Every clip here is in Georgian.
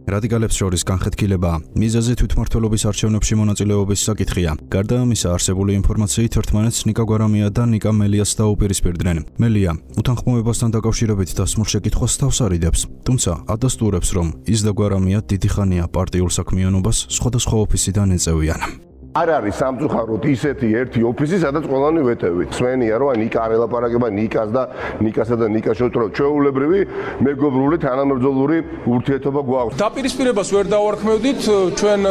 რადიკალებს შორის განხეთქილება მიზეზი თვითმმართველობის არჩევნებში მონაწილეობის საკითხია. გარდა ამისა, არსებული ინფორმაციით ერთმანეთს ნიკა გვარამია და ნიკა მელიას დაუპირისპირდნენ. მელია უთანხმოებასთან დაკავშირებით დასმულ შეკითხვას თავს არიდებს, თუმცა ადასტურებს, რომ ის და გვარამია დიდი ხანია პარტიულ საქმიანობას სხვადასხვა ოფისიდან ეწევიან. არ არის სამწუხაროდ ისეთი ერთი ოფისი, სადაც ყველანი ვეტევით. სვენია, რომ ნიკა არ ელაპარაკება ნიკასა და ნიკას შორის ჩვეულებრივი მეგობრული თანამებრძოლური ურთიერთობა გვაქვს. დაპირისპირებას ვერ დავარქმევდით, ჩვენ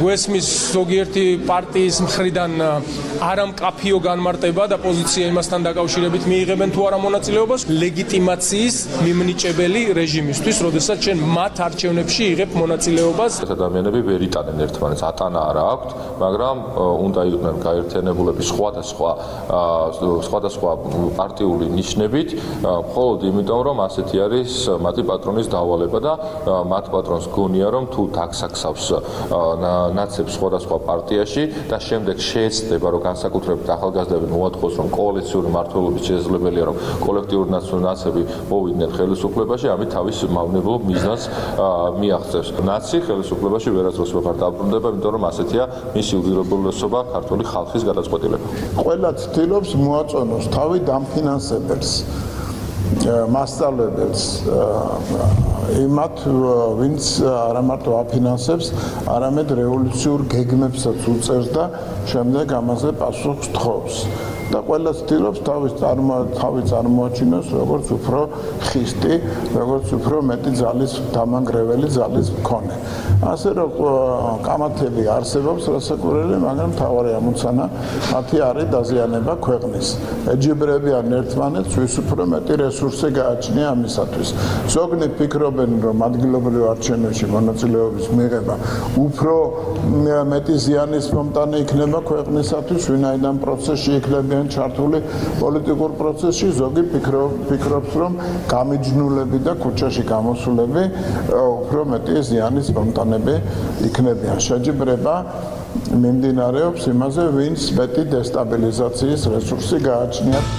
გვესმის ზოგიერთი პარტიის მხრიდან არამკაფიო განმარტება და პოზიცია იმასთან დაკავშირებით მიიღებენ თუ არა მონაწილეობას ლეგიტიმაციის მიმნიჭებელი რეჟიმისთვის, როდესაც ჩვენ მათ არჩევნებში იღებ მონაწილეობას. ადამიანები ვერ იტანენ ერთმანეთს, ატანა არა აქვთ. მაგრამ უნდა იყვნენ გაერთიანებულები სხვადასხვა პარტიული ნიშნებით, მხოლოდ იმიტომ, რომ ასეთი არის მათი პატრონის დავალება და მათ პატრონს გონია, რომ თუ დაგსაქსავს ნაცებს სხვადასხვა პარტიაში და შემდეგ შეეცდება, რომ განსაკუთრებით ახალგაზრდები მოაწყოს, რომ კოალიციური მმართველობის შესაძლებელია, რომ კოლექტიური ნაცები მოვიდნენ ხელისუფლებაში, ამით თავის მავნებელ მიზანს მიაღწევს. ნაცი ხელისუფლებაში ვერასდროს ვერ დაბრუნდება, იმიტომ რომ ასეთია მისი უპირობლესობა ქართული ხალხის გადაწყვეტილება. ყველა ცდილობს მოაწონოს თავი დამფინანსებელს, მასწავლებელს, იმათ, ვინც არა მარტო აფინანსებს, არამედ რევოლუციურ გეგმებსაც უწევს და შემდეგ ამაზე პასუხს თხოვს. და ყველა ცდილობს თავი წარმოაჩინოს როგორც უფრო ხისტი, როგორც უფრო მეტი ძალის დამანგრეველი ძალის მქონე. ასე რომ კამათები არსებობს რასაკვირველი, მაგრამ მთავარი ამოცანა მათი არის დაზიანება ქვეყნის. ეჯიბრებიან ერთმანეთს, ვის უფრო მეტი რესურსი გააჩნია ამისათვის. ზოგნი ფიქრობენ, რომ ადგილობრივ არჩევნებში მონაწილეობის მიღება უფრო მეტი ზიანის მომტანი იქნება ქვეყნისათვის, ვინაიდან პროცესში იქნება ჩართული პოლიტიკურ პროცესში, ზოგი ფიქრობს, რომ გამიჯნულები და ქუჩაში გამოსულები უფრო მეტი ზიანის მომტანები იქნებიან. შეჯიბრება მიმდინარეობს იმაზე, ვინც მეტი დესტაბილიზაციის რესურსი გააჩნია.